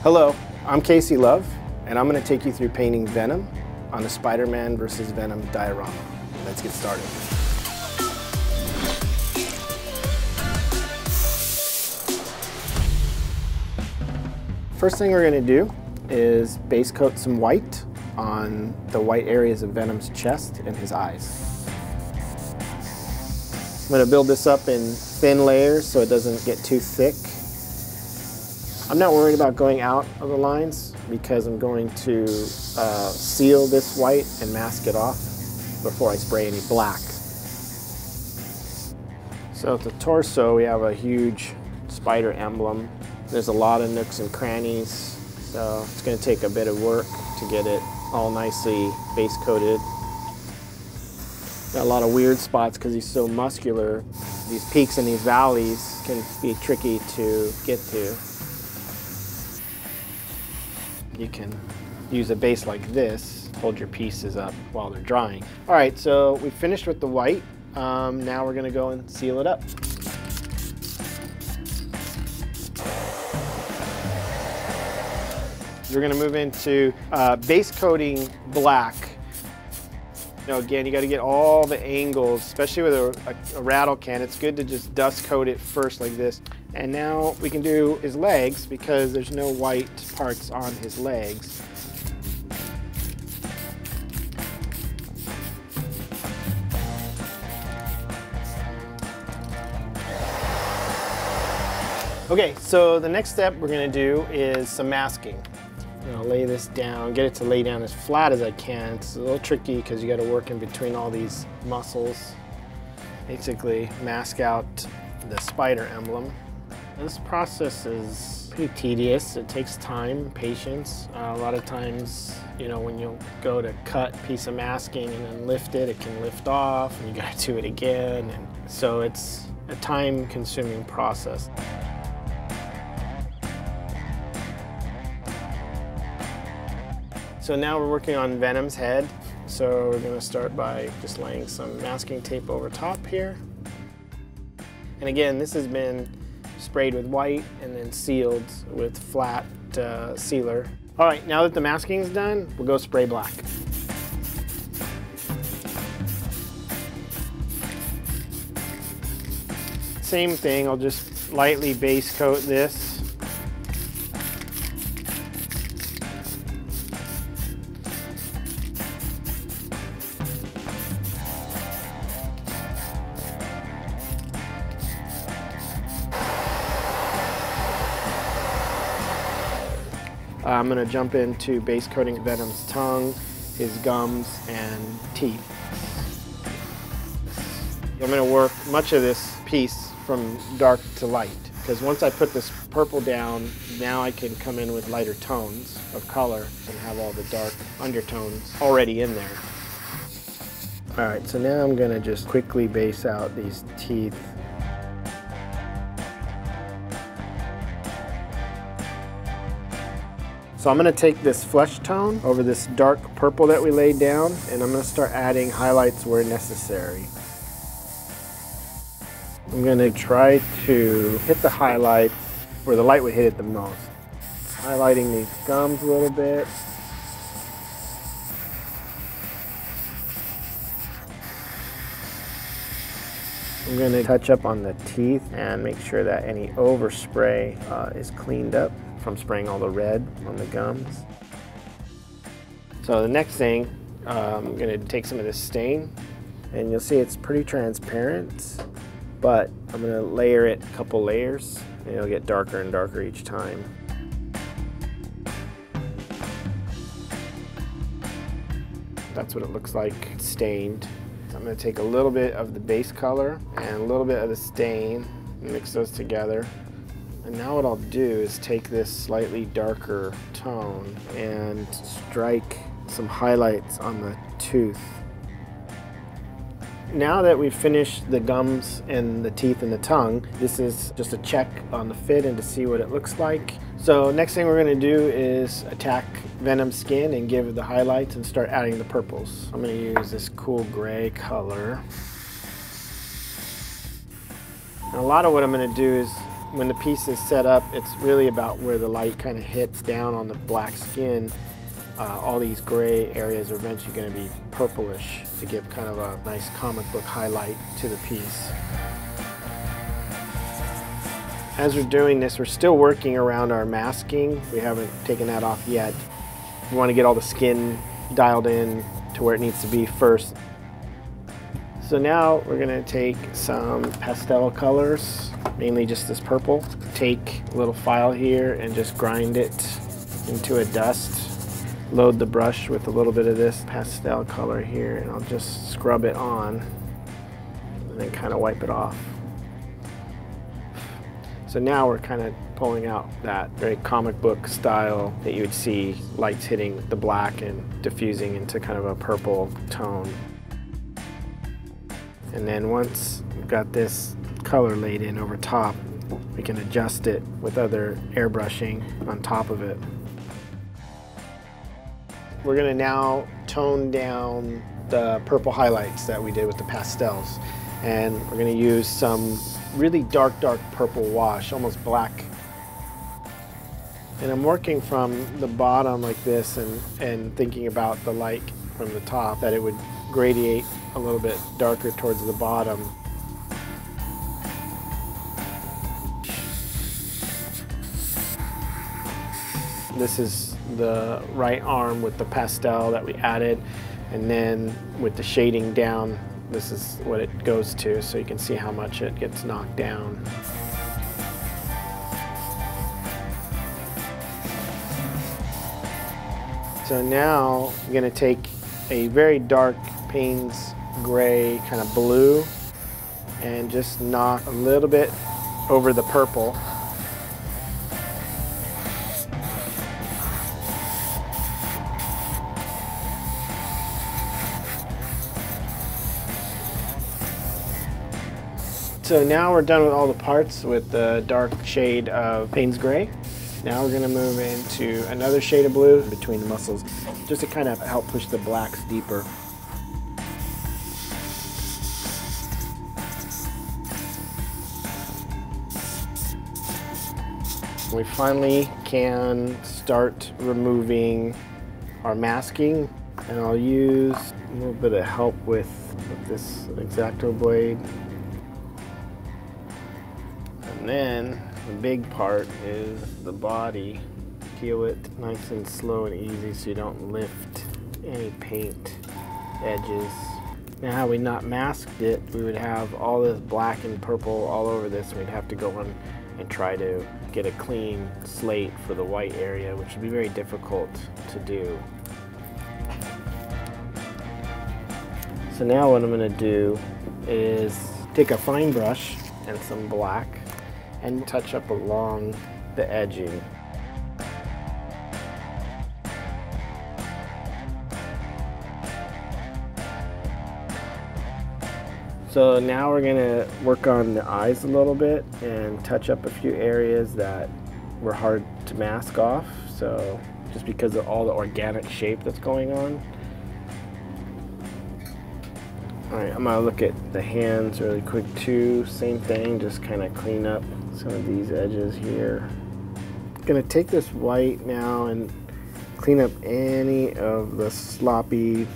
Hello, I'm Casey Love, and I'm going to take you through painting Venom on a Spider-Man vs. Venom diorama. Let's get started. First thing we're going to do is base coat some white on the white areas of Venom's chest and his eyes. I'm going to build this up in thin layers so it doesn't get too thick. I'm not worried about going out of the lines because I'm going to seal this white and mask it off before I spray any black. So at the torso we have a huge spider emblem. There's a lot of nooks and crannies, so it's going to take a bit of work to get it all nicely base coated. Got a lot of weird spots because he's so muscular. These peaks and these valleys can be tricky to get to. You can use a base like this, hold your pieces up while they're drying. All right, so we finished with the white. Now we're gonna go and seal it up. We're gonna move into base coating black. You know, again, you gotta get all the angles, especially with a rattle can. It's good to just dust coat it first like this. And now we can do his legs because there's no white parts on his legs. Okay, so the next step we're gonna do is some masking. I'll lay this down, get it to lay down as flat as I can. It's a little tricky because you got to work in between all these muscles. Basically mask out the spider emblem. This process is pretty tedious. It takes time, patience. A lot of times, you know, when you go to cut a piece of masking and then lift it, it can lift off and you got to do it again. And so it's a time-consuming process. So now we're working on Venom's head. So we're gonna start by just laying some masking tape over top here. And again, this has been sprayed with white and then sealed with flat sealer. All right, now that the masking is done, we'll go spray black. Same thing, I'll just lightly base coat this. I'm going to jump into base coating Venom's tongue, his gums, and teeth. I'm going to work much of this piece from dark to light, because once I put this purple down, now I can come in with lighter tones of color and have all the dark undertones already in there. All right, so now I'm going to just quickly base out these teeth. So I'm going to take this flesh tone over this dark purple that we laid down, and I'm going to start adding highlights where necessary. I'm going to try to hit the highlight where the light would hit it the most. Highlighting these gums a little bit. I'm going to touch up on the teeth and make sure that any overspray is cleaned up from spraying all the red on the gums. So the next thing, I'm going to take some of this stain, and you'll see it's pretty transparent, but I'm going to layer it a couple layers, and it'll get darker and darker each time. That's what it looks like stained. So I'm going to take a little bit of the base color and a little bit of the stain and mix those together. And now what I'll do is take this slightly darker tone and strike some highlights on the tooth. Now that we've finished the gums and the teeth and the tongue, this is just a check on the fit and to see what it looks like. So next thing we're going to do is attack Venom's skin and give it the highlights and start adding the purples. I'm going to use this cool gray color. And a lot of what I'm going to do is when the piece is set up, it's really about where the light kind of hits down on the black skin. All these gray areas are eventually going to be purplish to give kind of a nice comic book highlight to the piece. As we're doing this, we're still working around our masking. We haven't taken that off yet. We want to get all the skin dialed in to where it needs to be first. So now we're going to take some pastel colors, mainly just this purple. Take a little file here and just grind it into a dust. Load the brush with a little bit of this pastel color here, and I'll just scrub it on and then kind of wipe it off. So now we're kind of pulling out that very comic book style that you would see, lights hitting the black and diffusing into kind of a purple tone. And then once we've got this color laid in over top, we can adjust it with other airbrushing on top of it. We're going to now tone down the purple highlights that we did with the pastels. And we're going to use some really dark purple wash, almost black. And I'm working from the bottom like this and thinking about the light from the top, that it would gradiate a little bit darker towards the bottom. This is the right arm with the pastel that we added, and then with the shading down, this is what it goes to, so you can see how much it gets knocked down. So now I'm going to take a very dark Payne's gray kind of blue and just knock a little bit over the purple. So now we're done with all the parts with the dark shade of Payne's gray. Now we're going to move into another shade of blue between the muscles, just to kind of help push the blacks deeper. We finally can start removing our masking, and I'll use a little bit of help with this X-Acto blade. And then the big part is the body. Peel it nice and slow and easy so you don't lift any paint edges. Now had we not masked it, we would have all this black and purple all over this, and we'd have to go on and try to get a clean slate for the white area, which would be very difficult to do. So now what I'm going to do is take a fine brush and some black and touch up along the edging. So now we're going to work on the eyes a little bit and touch up a few areas that were hard to mask off, so just because of all the organic shape that's going on. Alright, I'm going to look at the hands really quick too. Same thing, just kind of clean up some of these edges here. I'm going to take this white now and clean up any of the sloppy,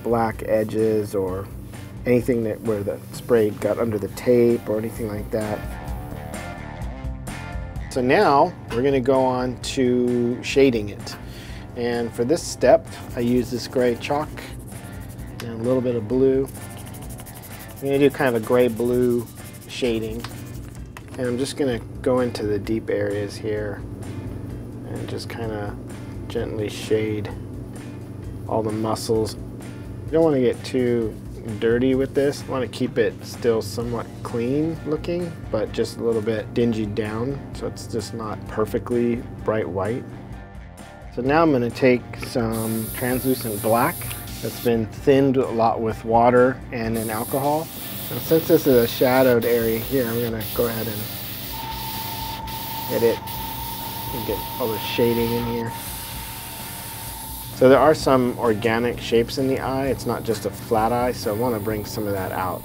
black edges or anything that where the spray got under the tape or anything like that. So now we're going to go on to shading it. And for this step, I use this gray chalk and a little bit of blue. I'm going to do kind of a gray-blue shading. And I'm just going to go into the deep areas here and just kind of gently shade all the muscles. You don't want to get too dirty with this. I want to keep it still somewhat clean looking, but just a little bit dingy down, so it's just not perfectly bright white. So now I'm going to take some translucent black that's been thinned a lot with water and in alcohol. Now, since this is a shadowed area here, I'm going to go ahead and hit it and get all the shading in here. So there are some organic shapes in the eye. It's not just a flat eye, so I want to bring some of that out.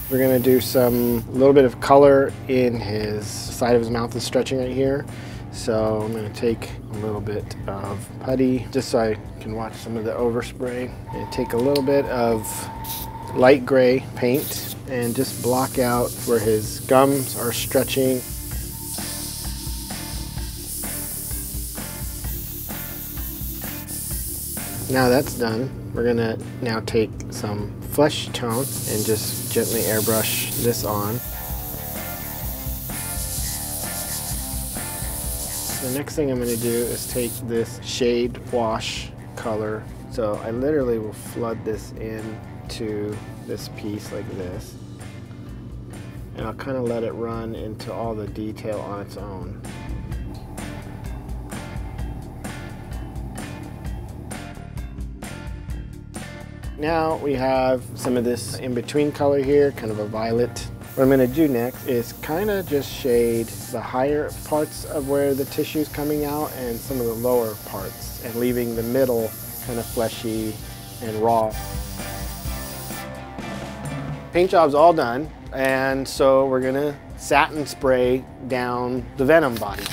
We're gonna do a little bit of color in his side of his mouth is stretching right here. So I'm gonna take a little bit of putty just so I can watch some of the overspray, and take a little bit of light gray paint and just block out where his gums are stretching. Now that's done, we're gonna now take some flesh tone and just gently airbrush this on. The next thing I'm gonna do is take this shade wash color. So I literally will flood this into this piece like this. And I'll kind of let it run into all the detail on its own. Now we have some of this in-between color here, kind of a violet. What I'm gonna do next is kind of just shade the higher parts of where the tissue is coming out and some of the lower parts, and leaving the middle kind of fleshy and raw. Paint job's all done, and so we're gonna satin spray down the Venom body.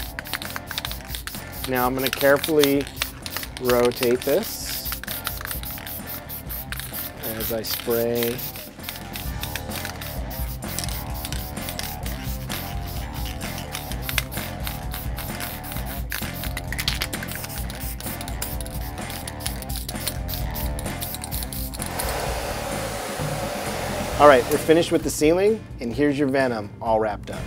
Now I'm gonna carefully rotate this as I spray. All right, we're finished with the ceiling, and here's your Venom all wrapped up.